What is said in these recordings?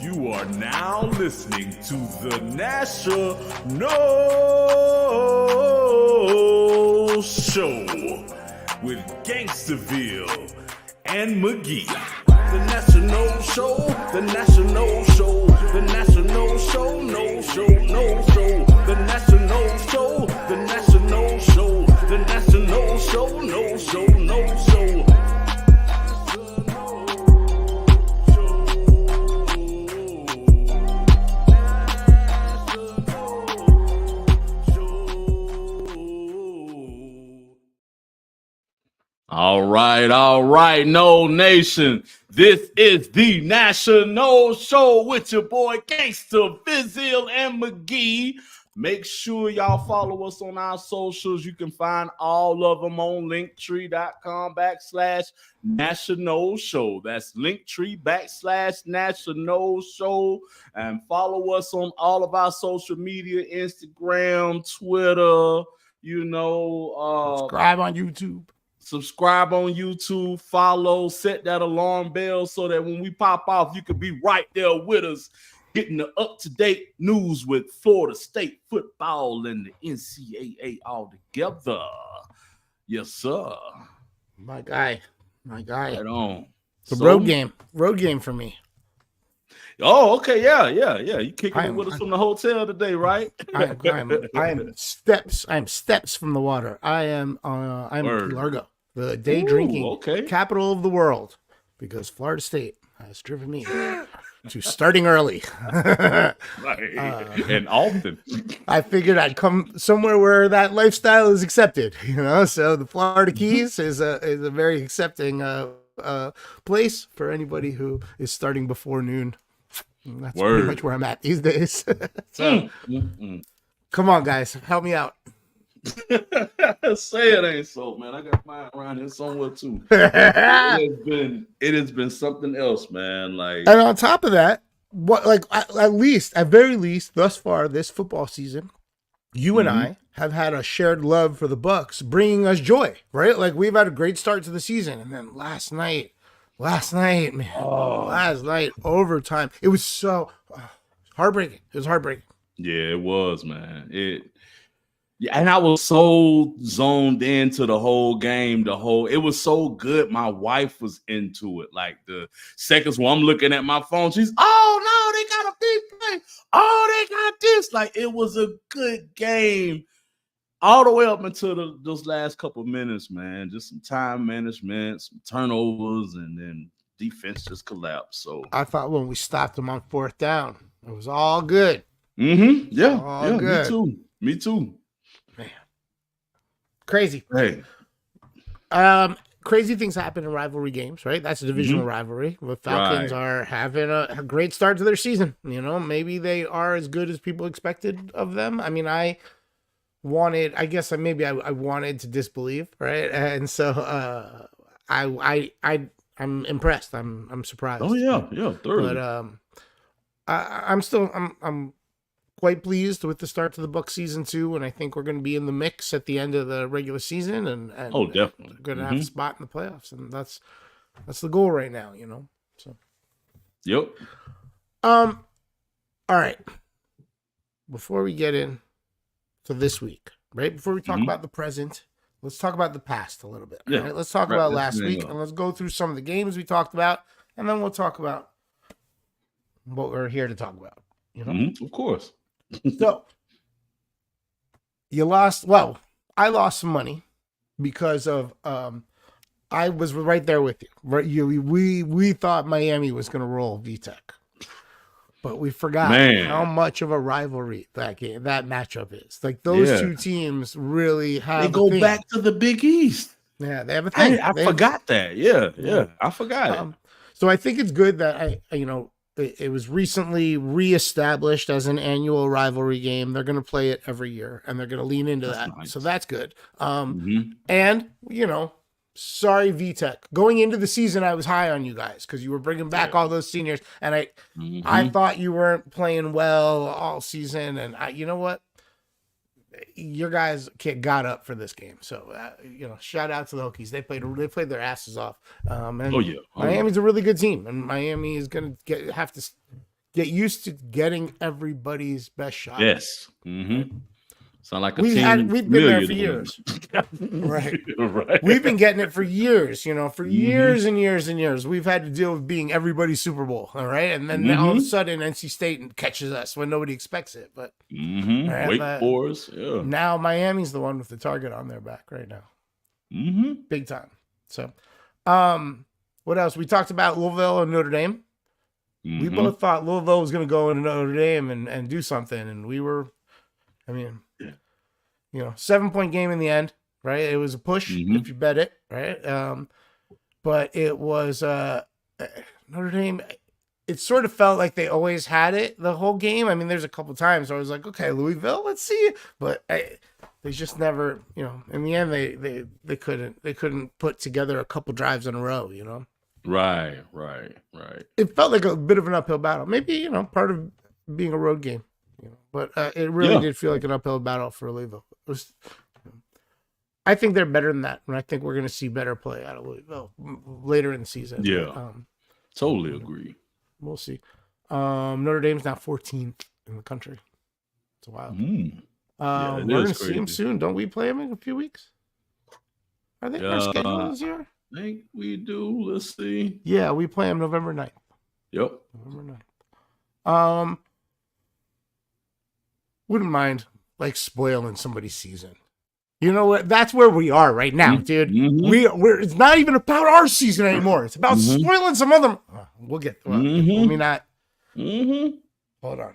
You are now listening to the National Show with Gainstaville and Magee. The National Show, the National Show, the National Show, no show, no show. The National Show, the National Show, the National Show, no show, no show. All right, No Nation. This is the National Show with your boy Gainstaville and Magee. Make sure y'all follow us on our socials. You can find all of them on linktree.com/National Show. That's linktree.com/National Show. And follow us on all of our social media, Instagram, Twitter, subscribe on YouTube. Subscribe on YouTube, follow, set that alarm bell so that when we pop off, you can be right there with us, getting the up-to-date news with Florida State football and the NCAA all together. Yes, sir. My guy. Right on. It's a road game for me. Oh, okay, yeah. You kicking it with us from the hotel today, right? I am steps from the water. I'm in Key Largo, the day drinking capital of the world, because Florida State has driven me to starting early. And often. I figured I'd come somewhere where that lifestyle is accepted, So the Florida Keys is a very accepting place for anybody who is starting before noon. That's pretty much where I'm at these days. So, come on, guys, help me out. Say it ain't so, man. I got mine around here somewhere too. It has been something else, man. And on top of that, at very least, thus far this football season, you and I have had a shared love for the Bucks, bringing us joy, right? Like, we've had a great start to the season, and then last night, man. Last night, overtime. It was so heartbreaking. It was heartbreaking. Yeah, it was, man. And I was so zoned into the whole game. It was so good. My wife was into it. Like, the seconds where I'm looking at my phone, she's, oh no, they got a big play. Oh, they got this. Like, it was a good game. All the way up until those last couple of minutes, man. Just some time management, some turnovers, and then defense just collapsed. So I thought when we stopped them on fourth down, it was all good. Yeah. All good. Me too. Man. Crazy. Hey. Crazy things happen in rivalry games, right? That's a divisional rivalry. The Falcons are having a great start to their season. Maybe they are as good as people expected of them. I mean, I wanted to disbelieve, right? And so I'm impressed. I'm surprised. Oh yeah, thoroughly. But I'm quite pleased with the start to the Bucs season 2, and I think we're going to be in the mix at the end of the regular season, and definitely going to have a spot in the playoffs, and that's the goal right now, So. Yep. All right. Before we get in to this week, right? Before we talk about the present, let's talk about the past a little bit. Yeah. Right? Let's talk about last week, and let's go through some of the games we talked about, and then we'll talk about what we're here to talk about. Of course. So, you lost. Well, I lost some money because of I was right there with you. Right, we thought Miami was going to roll VTech. But we forgot how much of a rivalry that matchup is. Like, those two teams really have. They go back to the Big East. Yeah, they have a thing. I forgot that. Yeah, I forgot it. So I think it's good that it was recently reestablished as an annual rivalry game. They're going to play it every year, and they're going to lean into that. Nice. So that's good. And sorry, VTech. Going into the season, I was high on you guys because you were bringing back all those seniors, and I thought you weren't playing well all season. And you know what? your guys got up for this game. So shout out to the Hokies. They played their asses off. And Miami's a really good team, and Miami is going to have to get used to getting everybody's best shot. Yes. Mm-hmm. Sound like we've been there for years. Right. We've been getting it for years, for years and years and years. We've had to deal with being everybody's Super Bowl, all right? And then all of a sudden NC State catches us when nobody expects it. But right, Wake Forest, yeah. Now Miami's the one with the target on their back right now. Big time. So what else? We talked about Louisville and Notre Dame. We both thought Louisville was going to go into Notre Dame and do something, and we were, 7-point game in the end, right? It was a push if you bet it, right? But it was Notre Dame. It sort of felt like they always had it the whole game. I mean, there's a couple times where I was like, okay, Louisville, let's see. But they just never, in the end, they couldn't put together a couple drives in a row, Right. It felt like a bit of an uphill battle. Maybe, part of being a road game. But it really did feel like an uphill battle for Louisville. I think they're better than that, and I think we're going to see better play out of Louisville later in the season. Yeah, totally agree. We'll see. Notre Dame's now 14th in the country. It's wild. We're going to see them soon. Don't we play them in a few weeks? Are they our schedule this year? I think we do. Let's see. Yeah, we play them November 9th. Yep. November 9th. Wouldn't mind spoiling somebody's season. You know what? That's where we are right now, dude. We're it's not even about our season anymore. It's about spoiling some other. We'll get. Let me not. Hold on.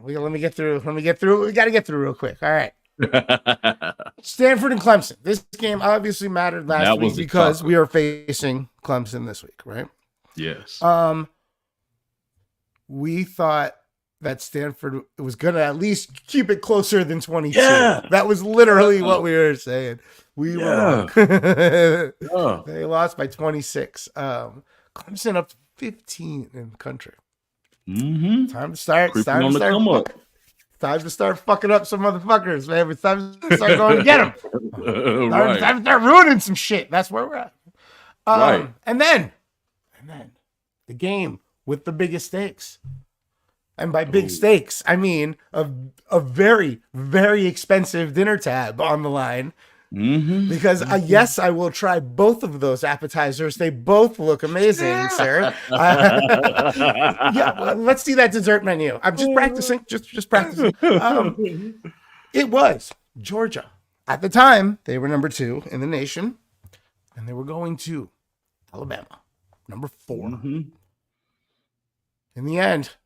Let me get through. We got to get through real quick. All right. Stanford and Clemson. This game obviously mattered last week because we are facing Clemson this week, right? Yes. We thought that Stanford was going to at least keep it closer than 22. Yeah. That was literally what we were saying. We were wrong. They lost by 26. Clemson up to 15 in the country. Time to start. Time to start fucking up some motherfuckers, man. It's time to start going to get them. Time to start ruining some shit. That's where we're at. Right. And then the game with the biggest stakes. And by big stakes, I mean a very, very expensive dinner tab on the line. Because yes, I will try both of those appetizers. They both look amazing, sir. Let's see that dessert menu. I'm just practicing. Just practicing. It was Georgia. At the time, they were number 2 in the nation, and they were going to Alabama, number 4. In the end,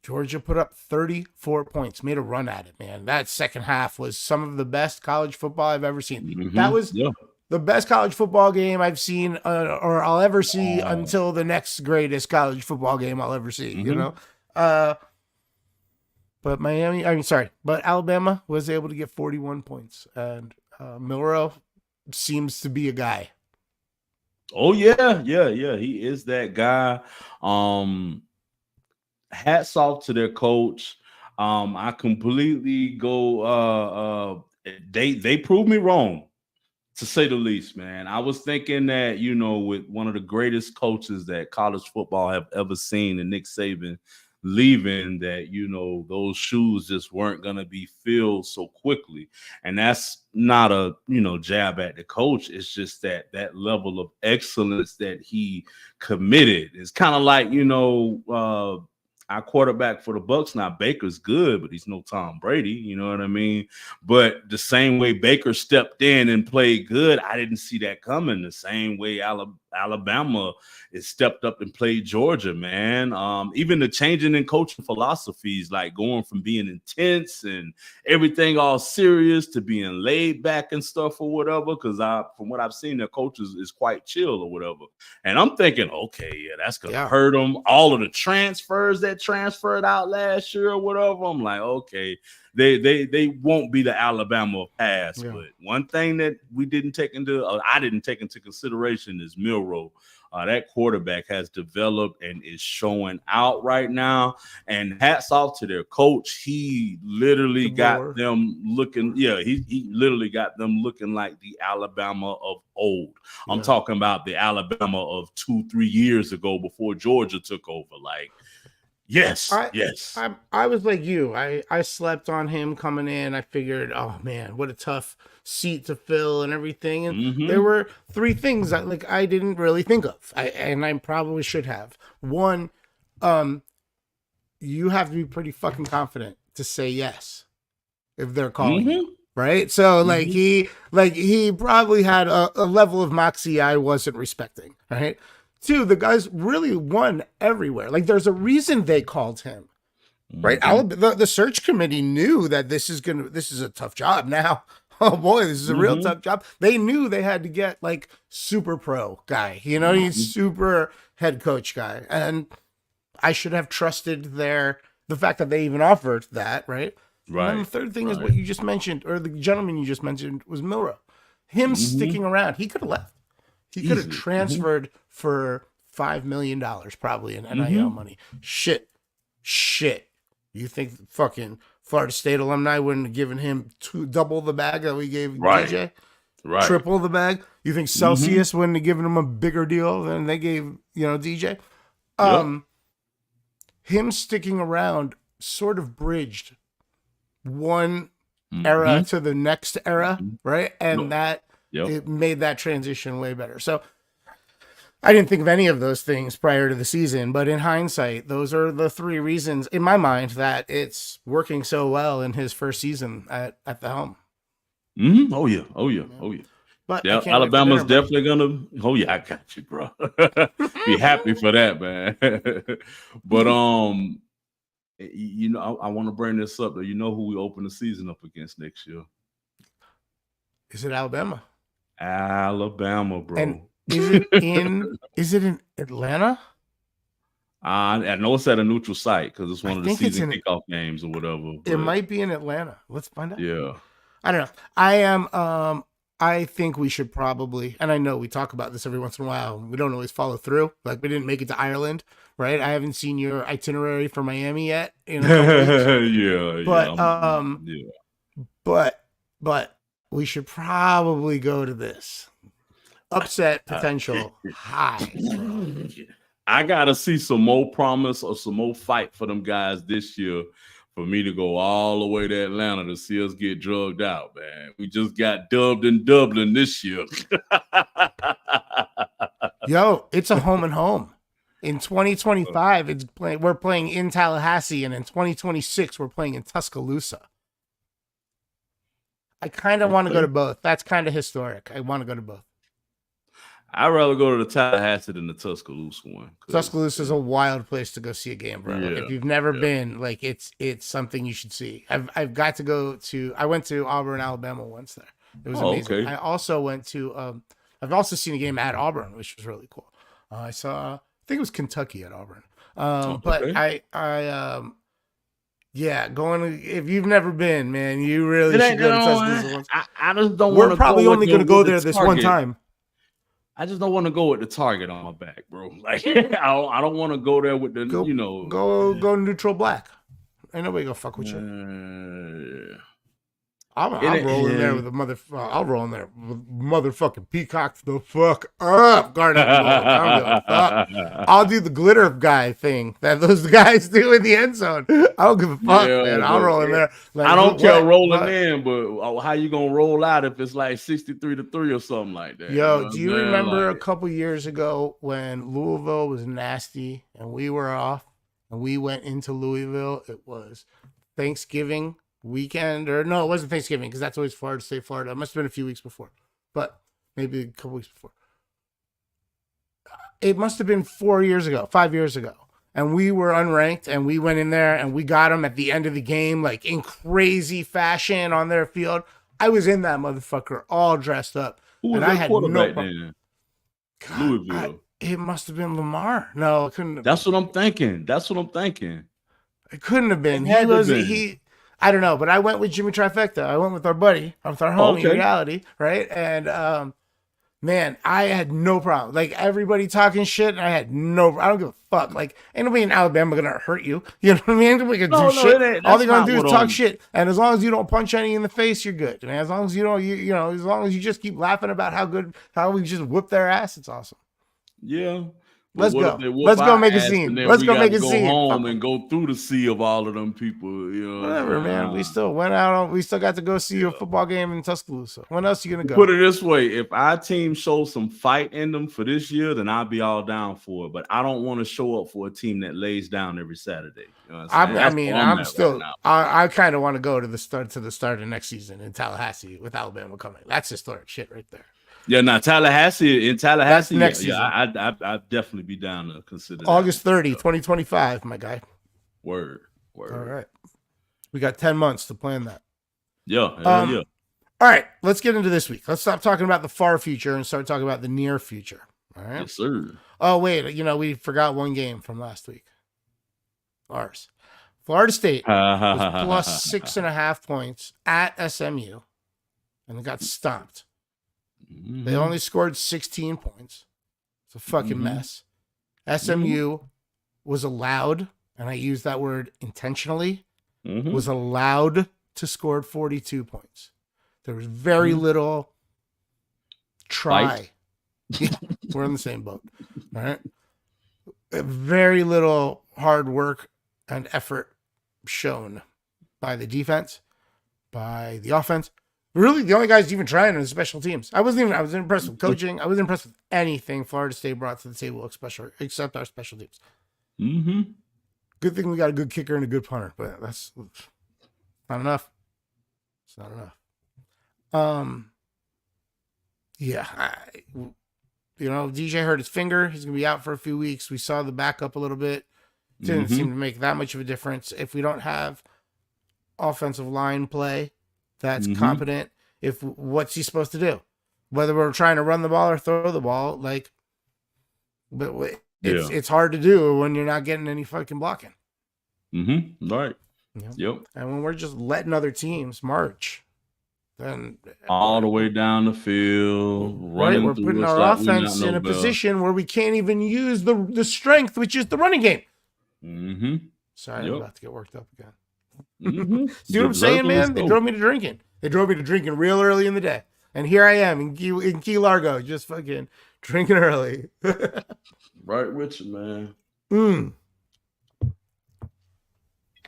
Georgia put up 34 points, made a run at it, man. That second half was some of the best college football I've ever seen. That was the best college football game I've seen or I'll ever see until the next greatest college football game I'll ever see, But Alabama was able to get 41 points. And Milroe seems to be a guy. Oh, yeah. He is that guy. Hats off to their coach. I completely go. They proved me wrong, to say the least, man. I was thinking that with one of the greatest coaches that college football have ever seen, and Nick Saban leaving, that those shoes just weren't gonna be filled so quickly. And that's not a jab at the coach. It's just that level of excellence that he committed. It's kind of like our quarterback for the Bucs now, Baker's good, but he's no Tom Brady. You know what I mean? But the same way Baker stepped in and played good, I didn't see that coming. The same way Alabama is stepped up and played Georgia, man. Even the changing in coaching philosophies, like going from being intense and everything all serious to being laid back and stuff or whatever. Because from what I've seen, their coaches is quite chill or whatever. And I'm thinking, okay, that's gonna hurt them. All of the transfers that transferred out last year or whatever. I'm like, okay, they won't be the Alabama past. But one thing that I didn't take into consideration is Milroe. That quarterback has developed and is showing out right now. And hats off to their coach. He literally got them looking. Yeah, he literally got them looking like the Alabama of old. I'm talking about the Alabama of 2-3 years ago before Georgia took over. Like, yes. I was like you. I slept on him coming in. I figured, oh man, what a tough seat to fill and everything. And there were 3 things that I didn't really think of. I probably should have. One, you have to be pretty fucking confident to say yes if they're calling you. Right? So he probably had a level of moxie I wasn't respecting. Right? 2, the guys really won everywhere. Like, there's a reason they called him, right? The search committee knew that this is a tough job now. Oh boy, this is a real tough job. They knew they had to get like super pro guy, he's super head coach guy. And I should have trusted the fact that they even offered that, right? Right. And then the third thing is what you just mentioned, or the gentleman you just mentioned, was Milrow. Him sticking around, he could have left. He could have transferred for $5 million probably in NIL money. Shit. You think fucking Florida State alumni wouldn't have given him double the bag that we gave DJ? Right. Triple the bag? You think Celsius wouldn't have given him a bigger deal than they gave, DJ? Him sticking around sort of bridged one era to the next era, right? And it made that transition way better. So I didn't think of any of those things prior to the season, but in hindsight, those are the 3 reasons in my mind that it's working so well in his first season at the helm. Oh yeah. But Alabama's definitely gonna. Oh yeah, I got you, bro. Be happy for that, man. But I want to bring this up. Though. You know who we open the season up against next year? Is it Alabama? Alabama, bro. And is it in Atlanta? I know it's at a neutral site because it's one of the season kickoff games or whatever. It might be in Atlanta. Let's find out. Yeah. I don't know. I think we should probably, and I know we talk about this every once in a while. We don't always follow through. Like, we didn't make it to Ireland, right? I haven't seen your itinerary for Miami yet. In a couple weeks. But we should probably go to this. Upset potential high. I gotta see some more promise or some more fight for them guys this year for me to go all the way to Atlanta to see us get drugged out, man. We just got dubbed in Dublin this year. Yo, it's a home and home. In 2025, we're playing in Tallahassee, and in 2026, we're playing in Tuscaloosa. I kind of want to go to both. That's kind of historic. I want to go to both. I'd rather go to the Tallahassee than the Tuscaloosa one. Tuscaloosa is a wild place to go see a game, bro. If you've never been, it's something you should see. I've got to go to. I went to Auburn, Alabama once there. It was amazing. Okay. I also went to. I've also seen a game at Auburn, which was really cool. I saw. I think it was Kentucky at Auburn. But going. If you've never been, man, you really should go to Tuscaloosa once. I just don't. We're probably only going to go there this one time. I just don't want to go with the target on my back, bro. Like, I don't want to go there with the, Go neutral black. Ain't nobody gonna fuck with you. I'll roll in there with I'll roll in there with motherfucking peacocks the fuck up, Garnet. I'll do the glitter guy thing that those guys do in the end zone. I don't give a fuck, man. I'll roll in there. Like, I don't care rolling in, but how you gonna roll out if it's like 63-3 or something like that? Yo, do you remember a couple years ago when Louisville was nasty and we were off and we went into Louisville? It was Thanksgiving weekend, or no, it wasn't Thanksgiving because that's always Florida State, Florida. It must have been a few weeks before, but maybe a couple weeks before. It must have been 5 years ago. And we were unranked and we went in there and we got them at the end of the game, like in crazy fashion on their field. I was in that motherfucker all dressed up. And I had no problem. Louisville. It must have been Lamar. No, it couldn't have That's what I'm thinking. It couldn't have been. I don't know, but I went with Jimmy Trifecta. I went with our buddy, with our homie, Reality, right? And Man, I had no problem. Like everybody talking shit, and I don't give a fuck. Like ain't nobody in Alabama gonna hurt you. You know what I mean? Nobody gonna do shit. It ain't. All they're gonna do is talk shit. And as long as you don't punch any in the face, you're good. Man, as long as you don't, you know, as long as you just keep laughing about how we just whip their ass, it's awesome. Yeah. Let's go. Let's go make a scene. Let's go make a scene. Go home and go through the sea of all of them people. You know, whatever, man. We still went out. We still got to go see a football game in Tuscaloosa. When else are you gonna go? Put it this way: if our team shows some fight in them for this year, then I'll be all down for it. But I don't want to show up for a team that lays down every Saturday. You know I kind of want to go to the start of next season in Tallahassee with Alabama coming. That's historic shit right there. Yeah, now Tallahassee. That's next season. I'd definitely be down to consider August 30, 2025, my guy. Word. All right. We got 10 months to plan that. Yeah. All right, let's get into this week. Let's stop talking about the far future and start talking about the near future. All right. Yes, sir. Oh, wait, we forgot one game from last week. Ours. Florida State was plus 6.5 points at SMU, and it got stopped. Mm-hmm. They only scored 16 points. It's a fucking mess. SMU was allowed, and I use that word intentionally, was allowed to score 42 points. There was very little try. We're in the same boat. All right. Very little hard work and effort shown by the defense, by the offense. Really, the only guys even trying are the special teams. I was impressed with coaching. I wasn't impressed with anything Florida State brought to the table, except our special teams. Mm-hmm. Good thing we got a good kicker and a good punter, but that's not enough. It's not enough. DJ hurt his finger. He's going to be out for a few weeks. We saw the backup a little bit. Didn't seem to make that much of a difference. If we don't have offensive line play that's competent, what's he supposed to do? Whether we're trying to run the ball or throw the ball, it's hard to do when you're not getting any fucking blocking. Right. Yep. And when we're just letting other teams march, then all the way down the field, running. We're putting our offense in a position where we can't even use the strength, which is the running game. Sorry, I'm about to get worked up again. See what I'm saying, man? They drove me to drinking. They drove me to drinking real early in the day. And here I am in Key Largo, just fucking drinking early. Right with you, man.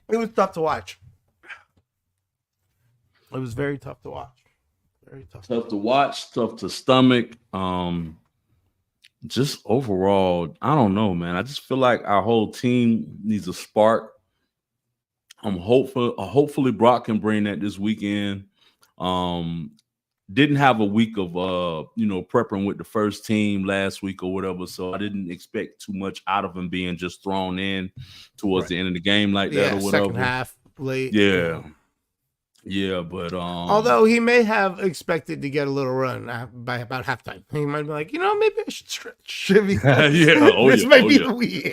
It was tough to watch. It was very tough to watch. Very tough. Tough to watch, tough to stomach. Just overall, I don't know, man. I just feel like our whole team needs a spark. I'm hopeful. Hopefully, Brock can bring that this weekend. Didn't have a week of prepping with the first team last week or whatever, so I didn't expect too much out of him being just thrown in towards the end of the game like that or whatever. Second half late. Yeah, but although he may have expected to get a little run by about halftime, he might be like, maybe I should stretch. This might be the week.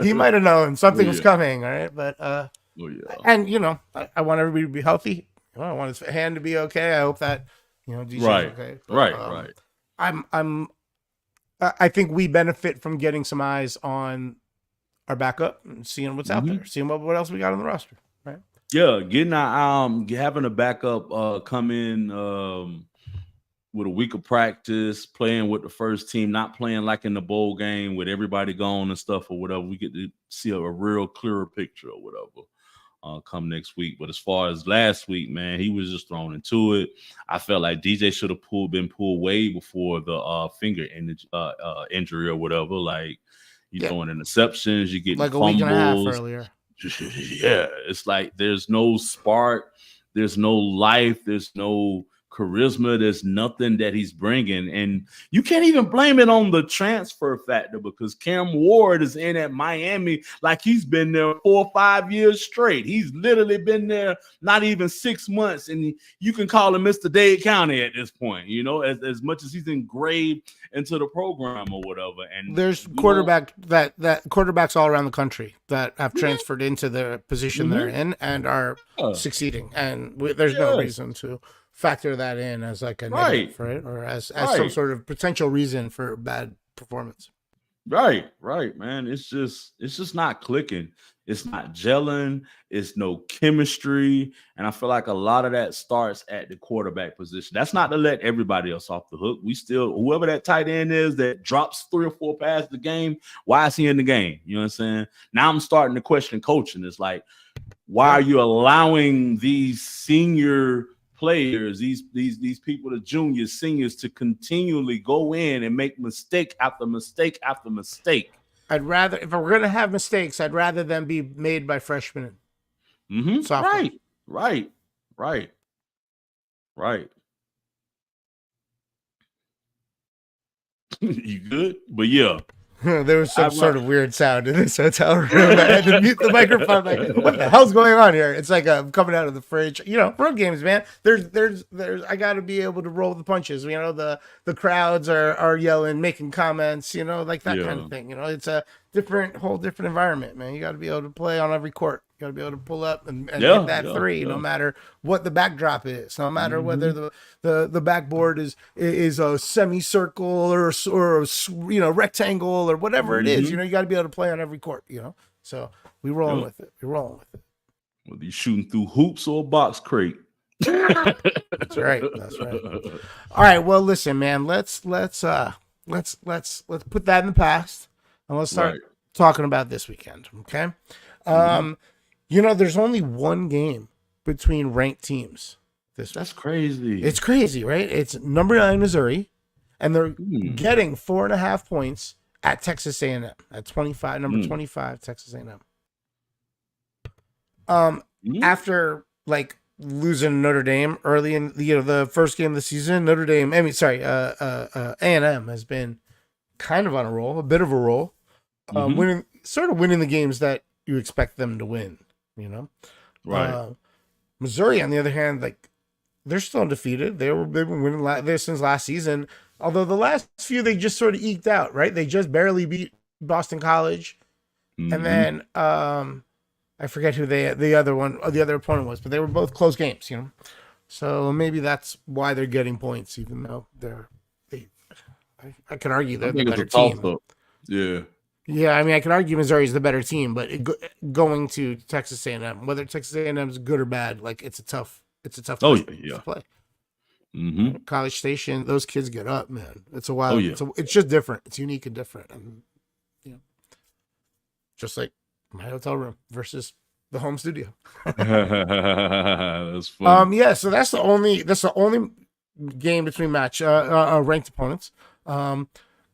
He might have known something was coming. All right, but and I want everybody to be healthy. I want his hand to be okay. I hope that DJ's okay. But, right. I think we benefit from getting some eyes on our backup and seeing what's out there, seeing what else we got on the roster. Right. Yeah, getting having a backup come in with a week of practice, playing with the first team, not playing like in the bowl game with everybody gone and stuff or whatever. We get to see a real clearer picture or whatever come next week. But as far as last week, man, he was just thrown into it. I felt like DJ should have been pulled way before the finger injury or whatever. Like you throwing interceptions, you get like fumbles. A week and a half earlier. Yeah, it's like there's no spark, there's no life, there's no charisma, there's nothing that he's bringing, and you can't even blame it on the transfer factor because Cam Ward is in at Miami like he's been there 4 or 5 years straight. He's literally been there not even 6 months, and you can call him Mr. Dade County at this point, as much as he's engraved into the program or whatever. And there's quarterbacks all around the country that have transferred into the position they're in and are succeeding, and there's no reason to factor that in as like a Right. negative, right? Or as some Right. sort of potential reason for bad performance. Right, man. It's just not clicking. It's not gelling. It's no chemistry. And I feel like a lot of that starts at the quarterback position. That's not to let everybody else off the hook. We still, whoever that tight end is that drops 3 or 4 passes a game, why is he in the game? You know what I'm saying? Now I'm starting to question coaching. It's like, why are you allowing these senior players, these people, the juniors, seniors, to continually go in and make mistake after mistake after mistake? I'd rather, if we're gonna have mistakes, I'd rather them be made by freshmen. Right. You good? But yeah. There was some sort of weird sound in this hotel room. I had to mute the microphone. Like, what the hell's going on here? It's like I'm coming out of the fridge. You know, road games, man. There's. I got to be able to roll the punches. You know, the crowds are yelling, making comments. You know, like that kind of thing. You know, it's a whole different environment, man. You got to be able to play on every court. You got to be able to pull up and hit that three, no matter what the backdrop is, no matter whether the backboard is a semicircle or you know, rectangle or whatever it is. You know, you got to be able to play on every court. You know, so we rolling with it. Whether you shooting through hoops or a box crate. That's right. All right. Well, listen, man. Let's put that in the past and let's start talking about this weekend. Okay. You know, there's only one game between ranked teams. That's crazy. It's crazy, right? It's number 9 Missouri, and they're getting 4.5 points at Texas A&M at 25. Number 25, Texas A&M. After like losing Notre Dame early in the first game of the season, A&M has been kind of on a roll, a bit of a roll, winning the games that you expect them to win. You know, right? Missouri, on the other hand, like they're still undefeated. They've been winning since last season. Although the last few they just sort of eked out, right? They just barely beat Boston College, and then I forget who the other opponent was, but they were both close games. You know, so maybe that's why they're getting points, even though I could argue they're the better team. Yeah, I mean, I could argue Missouri's the better team, but going to Texas A&M, whether Texas A&M is good or bad, like it's a tough place to play. College Station, those kids get up, man. It's a wild. It's just different. It's unique and different, and you know, just like my hotel room versus the home studio. That's fun. Yeah, so that's the only game between ranked opponents.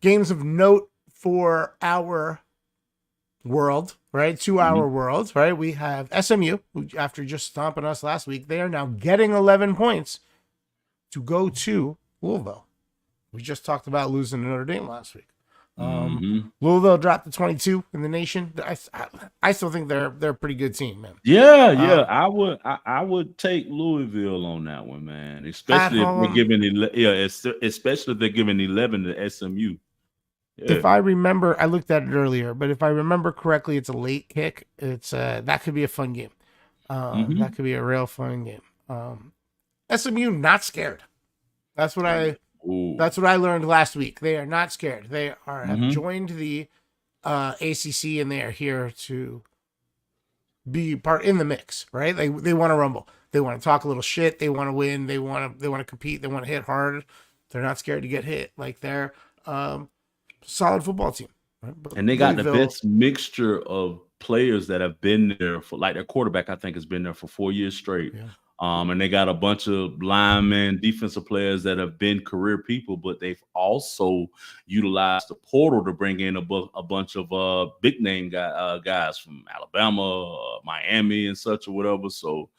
Games of note for our world, right? 2-hour world, right? We have SMU, who, after just stomping us last week, they are now getting 11 points to go to Louisville. We just talked about losing to Notre Dame last week. Louisville dropped to 22 in the nation. I still think they're a pretty good team, man. Yeah. I would take Louisville on that one, man. Especially if they're giving 11 to SMU. Yeah. If I remember, I looked at it earlier, but if I remember correctly, it's a late kick. It's that could be a fun game. That could be a real fun game. SMU not scared. That's what I learned last week. They are not scared. They have joined the ACC, and they are here to be part in the mix. Right? They want to rumble. They want to talk a little shit. They want to win. They want to compete. They want to hit hard. They're not scared to get hit. Like they're solid football team, right? And they got the best mixture of players that have been there for, like their quarterback, I think, has been there for 4 years straight. Yeah. And they got a bunch of linemen, defensive players that have been career people, but they've also utilized the portal to bring in a bunch of big name guys from Alabama, Miami, and such or whatever. So,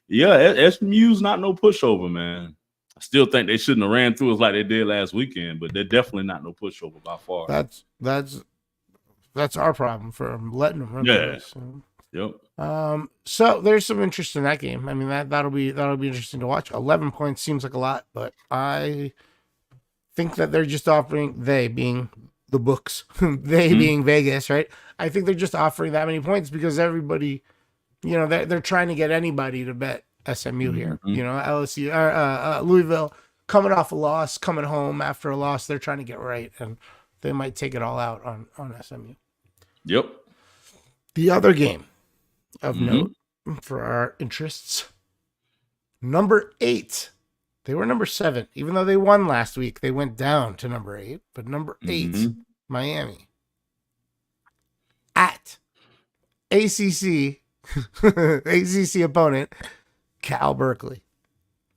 yeah, SMU's not no pushover, man. I still think they shouldn't have ran through us like they did last weekend, but they're definitely not no pushover by far. That's our problem for letting them run through us. So. Yep. So there's some interest in that game. I mean, that'll be interesting to watch. 11 points seems like a lot, but I think that they're just offering, they being the books, being Vegas, right? I think they're just offering that many points because everybody, you know, they're trying to get anybody to bet SMU here. Mhm. You know, LSU, Louisville coming off a loss, coming home after a loss. They're trying to get right, and they might take it all out on SMU. Yep. The other game of Mhm. note for our interests, number 8. They were number 7. Even though they won last week, they went down to number 8. But number 8, Mhm. Miami, at ACC, ACC opponent, Cal Berkeley.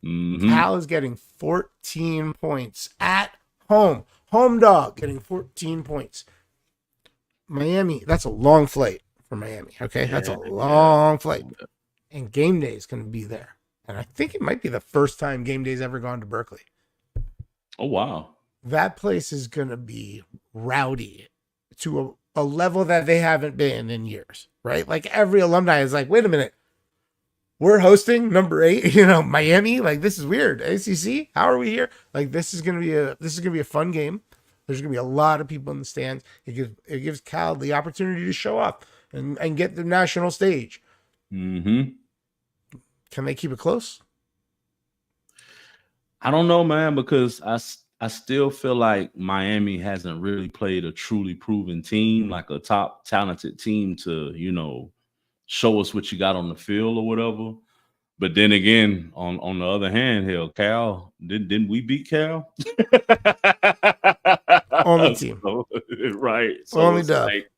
Mhm. Cal is getting 14 points at home. Home dog getting 14 points. Miami, that's a long flight for Miami. Okay, that's a long flight. And game day is going to be there. And I think it might be the first time game day's ever gone to Berkeley. Oh, wow. That place is going to be rowdy to a level that they haven't been in years, right? Like every alumni is like, wait a minute, we're hosting number 8, you know, Miami. Like, this is weird. ACC, how are we here? Like, this is gonna be a fun game. There's gonna be a lot of people in the stands. It gives Cal the opportunity to show up and get the national stage. Mhm. Can they keep it close? I don't know, man, because I still feel like Miami hasn't really played a truly proven team, like a top talented team to, you know, show us what you got on the field or whatever. But then again, on the other hand, hell, Cal, didn't we beat Cal? Only team. So, right. So Only it's dub. like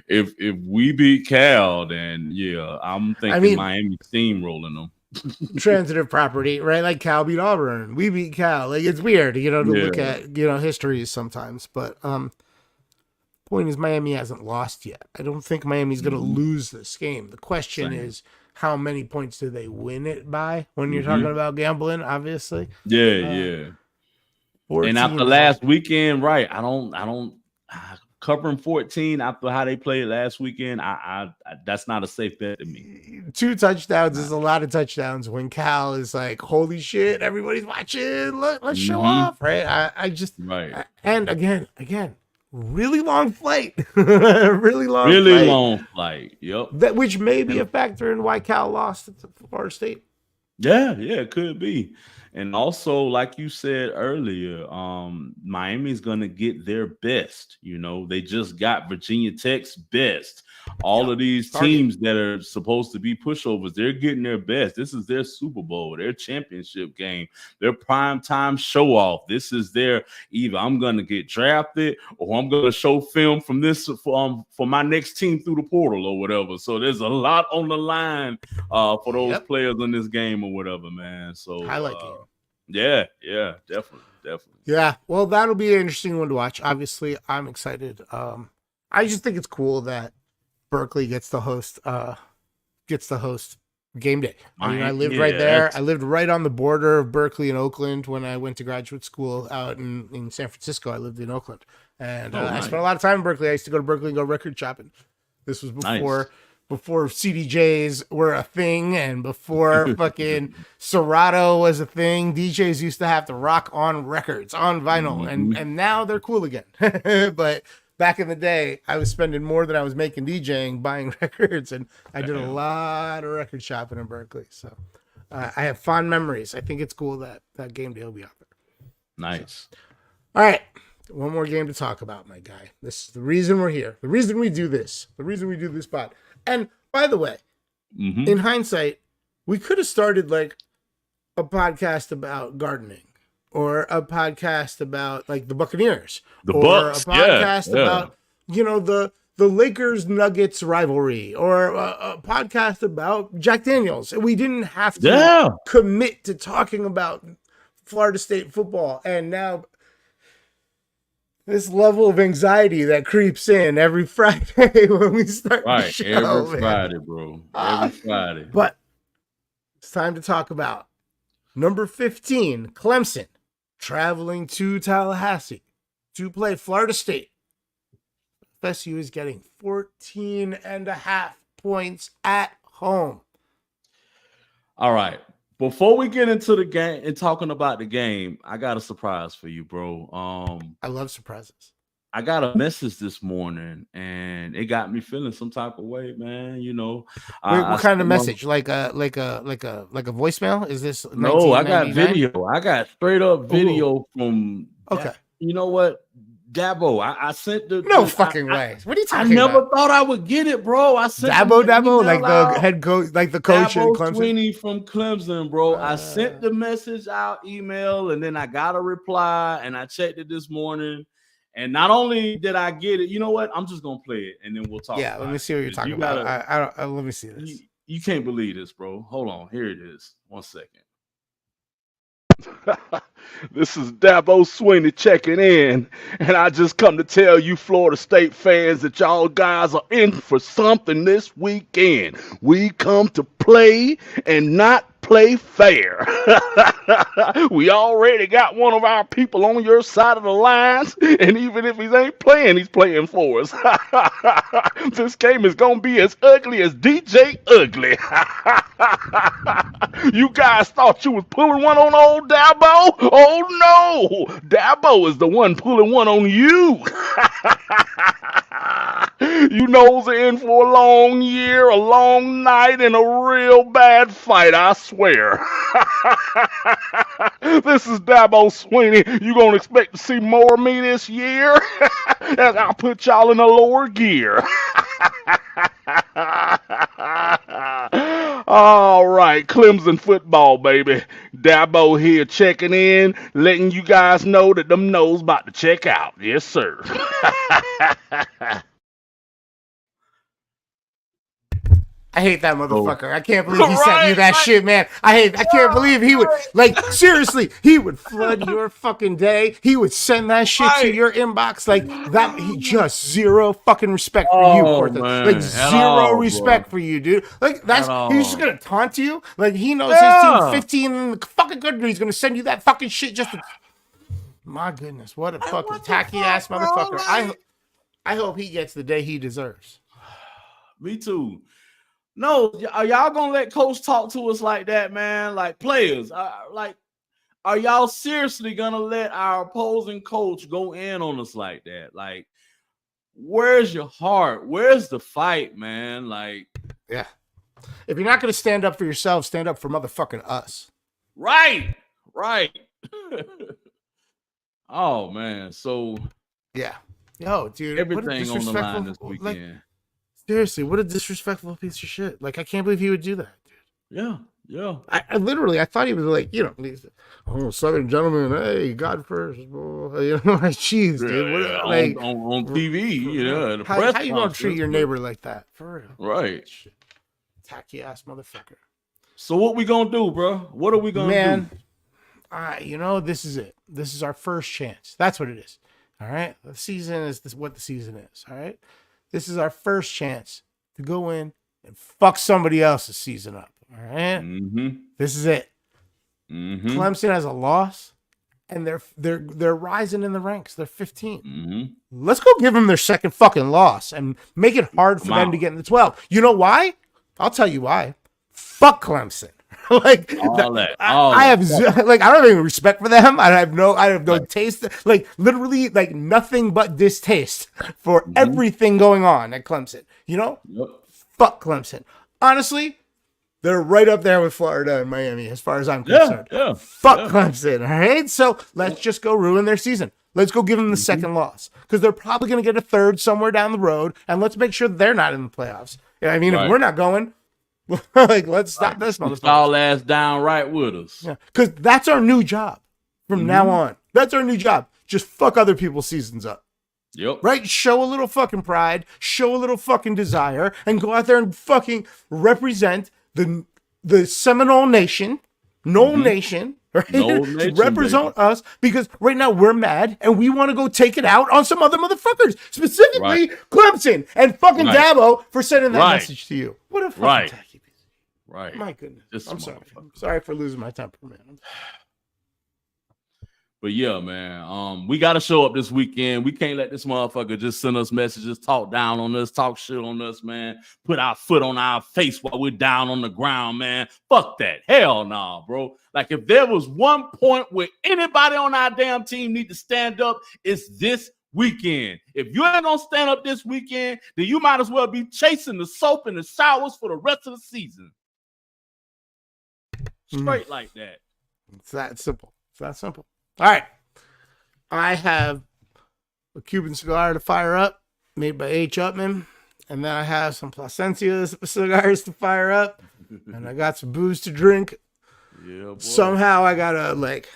if we beat Cal, then yeah, I'm thinking Miami steamrolling them. Transitive property, right? Like Cal beat Auburn. We beat Cal. Like, it's weird, you know, to look at, you know, histories sometimes. But point is, Miami hasn't lost yet. I don't think Miami's going to lose this game. The question is, how many points do they win it by when you're talking about gambling, obviously? Yeah. 14, and after last weekend, right? I don't covering 14 after how they played last weekend. I that's not a safe bet to me. 2 touchdowns is a lot of touchdowns when Cal is like, holy shit, everybody's watching. Let's show off, right? I just and again, really long flight. really long flight. Yep. That which may be a factor in why Cal lost to Florida State. Yeah, it could be. And also, like you said earlier, Miami's gonna get their best. You know, they just got Virginia Tech's best. All of these teams that are supposed to be pushovers, they're getting their best. This is their Super Bowl, their championship game, their prime time show off. This is their either I'm gonna get drafted or I'm gonna show film from this for my next team through the portal or whatever. So there's a lot on the line for those players in this game or whatever, man. So highlight game. Yeah, definitely. Yeah, well, that'll be an interesting one to watch. Obviously, I'm excited. I just think it's cool that Berkeley gets to host game day. I mean, I lived right there. I lived right on the border of Berkeley and Oakland when I went to graduate school out in San Francisco. I lived in Oakland, and I spent a lot of time in Berkeley. I used to go to Berkeley and go record shopping. This was before CDJs were a thing and before fucking Serato was a thing. DJs used to have to rock on records, on vinyl, and now they're cool again. But back in the day, I was spending more than I was making DJing buying records, and I did a lot of record shopping in Berkeley. So I have fond memories. I think it's cool that game day will be out there. Nice. So, all right. One more game to talk about, my guy. This is the reason we're here. The reason we do this. The reason we do this pod. And by the way, in hindsight, we could have started like a podcast about gardening or a podcast about like the Buccaneers or Bucks. A podcast about, you know, the Lakers Nuggets rivalry or a podcast about Jack Daniels. We didn't have to commit to talking about Florida State football. And now this level of anxiety that creeps in every Friday when we start the show. Every Friday, bro. Every Friday. But it's time to talk about number 15, Clemson, traveling to Tallahassee to play Florida State. FSU is getting 14.5 points at home. All right. Before we get into the game and talking about the game, I got a surprise for you, bro. I love surprises. I got a message this morning, and it got me feeling some type of way, man. You know, What kind of message? Like a voicemail? Is this no, I got 1999? video. I got straight up Ooh. video from. Okay. You know what, Dabo? I sent the no fucking way. What are you I talking about? never thought I would get it, bro. I sent Dabo, like the head coach, like the coach at Dabo Clemson. Sweeney from Clemson, bro. I sent the message out, email, and then I got a reply, and I checked it this morning. And not only did I get it, you know what? I'm just gonna play it, and then we'll talk. Yeah, let me see what you're talking about. Let me see this. You can't believe this, bro. Hold on, here it is. 1 second. This is Dabo Sweeney checking in, and I just come to tell you Florida State fans that y'all guys are in for something this weekend. We come to play and not play fair. We already got one of our people on your side of the lines, and even if he ain't playing, he's playing for us. This game is going to be as ugly as DJ Ugly. You guys thought you was pulling one on old Dabo? Oh no! Dabo is the one pulling one on you. You knows are in for a long year, a long night, and a real bad fight, I swear. This is Dabo Sweeney. You gonna expect to see more of me this year? As I'll put y'all in a lower gear. All right, Clemson football, baby. Dabo here checking in, letting you guys know that them knows about to check out. Yes, sir. I hate that motherfucker. I can't believe he sent you that shit, man. I can't believe he would, like, seriously, he would flood your fucking day. He would send that shit to your inbox. Like, that, he just zero fucking respect for you, Porto. Like, zero respect for you, dude. Like, that's, he's just gonna taunt you. Like, he knows his team 15 in the fucking good, he's gonna send you that fucking shit just to, my goodness, what a fucking tacky ass motherfucker. I hope he gets the day he deserves. Me too. No, are y'all gonna let coach talk to us like that, man? Like players, are y'all seriously gonna let our opposing coach go in on us like that? Like, where's your heart? Where's the fight, man? Like, yeah. If you're not gonna stand up for yourself, stand up for motherfucking us. Right. Oh man, so yeah, yo, dude, everything on the line this weekend. Like, seriously, what a disrespectful piece of shit. Like, I can't believe he would do that, dude. Yeah. I literally, I thought he was like, you know, Southern gentleman, hey, God first. You know, like, jeez, dude. Yeah, like, on TV, you know. How you gonna treat your neighbor like that? For real. Right. Shit. Tacky ass motherfucker. So what we gonna do, bro? What are we gonna do? You know, this is it. This is our first chance. That's what it is. All right? The season is what the season is. All right? This is our first chance to go in and fuck somebody else's season up. All right? Mm-hmm. This is it. Mm-hmm. Clemson has a loss, and they're rising in the ranks. They're 15. Mm-hmm. Let's go give them their second fucking loss and make it hard for them to get in the 12. You know why? I'll tell you why. Fuck Clemson. Like, I have like, I don't have any respect for them. I have no taste. Like, literally, like, nothing but distaste for everything going on at Clemson. You know? Yep. Fuck Clemson. Honestly, they're right up there with Florida and Miami as far as I'm concerned. Yeah. Fuck Clemson. All right. So let's just go ruin their season. Let's go give them the second loss, because they're probably going to get a third somewhere down the road, and let's make sure they're not in the playoffs. I mean, if we're not going, like, let's stop this motherfucker. All ass down right with us. Yeah, because that's our new job from now on. That's our new job. Just fuck other people's seasons up. Yep. Right? Show a little fucking pride, show a little fucking desire, and go out there and fucking represent the Seminole Nation, Nation, right? Nation, represent us, because right now we're mad and we want to go take it out on some other motherfuckers, specifically Clemson and fucking Dabo for sending that message to you. What a fucking tacky piece. Right. My goodness. I'm sorry. I'm sorry for losing my temper, man. But yeah, man, we got to show up this weekend. We can't let this motherfucker just send us messages, talk down on us, talk shit on us, man. Put our foot on our face while we're down on the ground, man. Fuck that. Hell nah, bro. Like, if there was one point where anybody on our damn team need to stand up, it's this weekend. If you ain't gonna stand up this weekend, then you might as well be chasing the soap in the showers for the rest of the season. Straight like that. It's that simple. It's that simple. All right. I have a Cuban cigar to fire up, made by H. Upman. And then I have some Plasencia cigars to fire up. And I got some booze to drink. Yeah, boy. Somehow I gotta like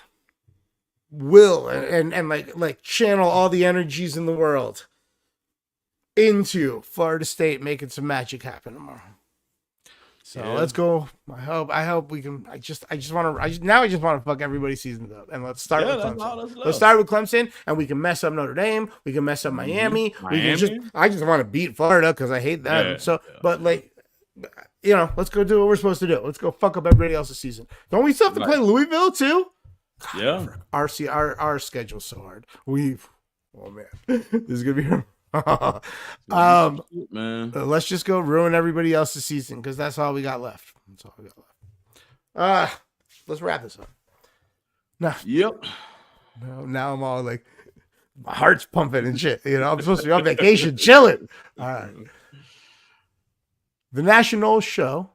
will and like channel all the energies in the world into Florida State making some magic happen tomorrow. So let's go. I hope we can. I just want to fuck everybody's seasons up, and let's start with Clemson. Let's start with Clemson, and we can mess up Notre Dame. We can mess up Miami. I just want to beat Florida because I hate them. But like, let's go do what we're supposed to do. Let's go fuck up everybody else's season. Don't we still have to play Louisville too? God, yeah. Our schedule's so hard. Oh man, this is gonna be. Man. Let's just go ruin everybody else's season because that's all we got left. Let's wrap this up. Now I'm all like, my heart's pumping and shit. I'm supposed to be on vacation, chilling. All right. The National Show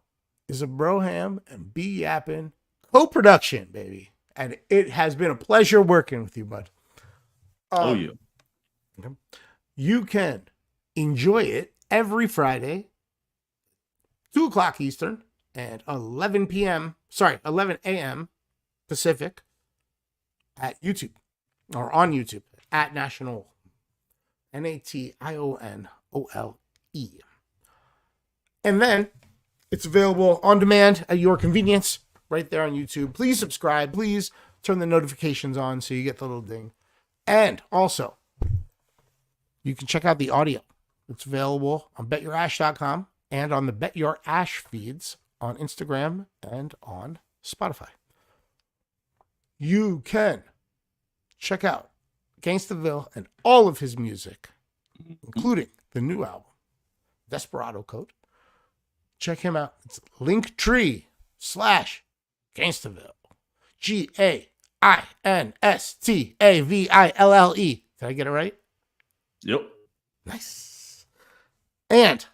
is a Broham and B Yappin co-production, baby, and it has been a pleasure working with you, bud. Yeah. You can enjoy it every Friday, 2:00 Eastern and 11 a.m. Pacific at YouTube or on YouTube at National, NATIONOLE. And then it's available on demand at your convenience right there on YouTube. Please subscribe. Please turn the notifications on so you get the little ding. And also, you can check out the audio. It's available on betyourash.com and on the Bet Your Ash feeds on Instagram and on Spotify. You can check out Gainstaville and all of his music, including the new album, Desperado Code. Check him out. It's Linktree /Gainstaville. GAINSTAVILLE. Did I get it right? Yep. Nice. And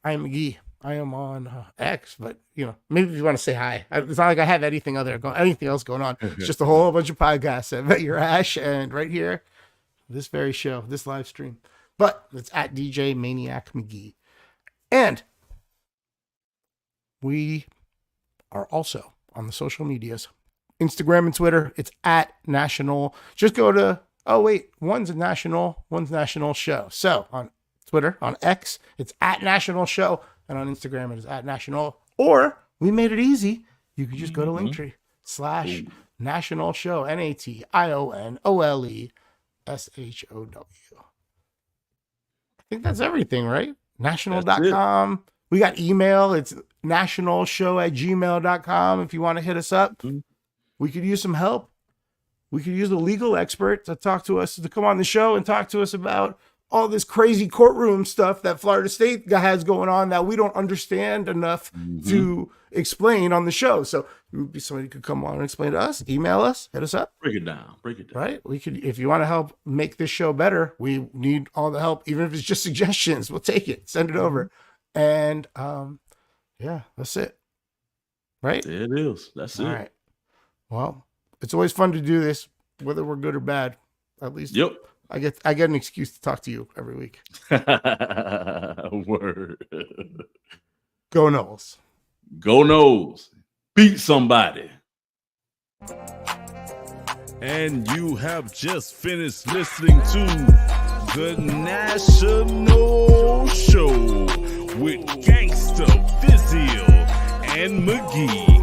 I am Magee. I am on X, but maybe if you want to say hi. It's not like I have anything else going on. It's just a whole bunch of podcasts at Bet Your Ash and right here, this very show, this live stream. But it's at DJ Maniac Magee. And we are also on the social medias, Instagram and Twitter. It's at National. Just go to one's National Show. So on Twitter, on X, it's at National Show, and on Instagram it is at National. Or we made it easy. You can just go to Linktree /National Show, NATIONOLESHOW. I think that's everything, right? National.com. We got email. It's nationalshow@gmail.com if you want to hit us up. We could use some help. We could use a legal expert to talk to us, to come on the show and talk to us about all this crazy courtroom stuff that Florida State has going on that we don't understand enough to explain on the show. So maybe somebody could come on and explain to us, email us, hit us up. Break it down. Right? We could, if you want to help make this show better, we need all the help, even if it's just suggestions. We'll take it. Send it over. And that's it. Right? It is. That's all it. Right. Well, it's always fun to do this, whether we're good or bad. At least I get an excuse to talk to you every week. Word. Go Noles. Go Noles. Beat somebody. And you have just finished listening to the National Show with Gainstaville and Magee.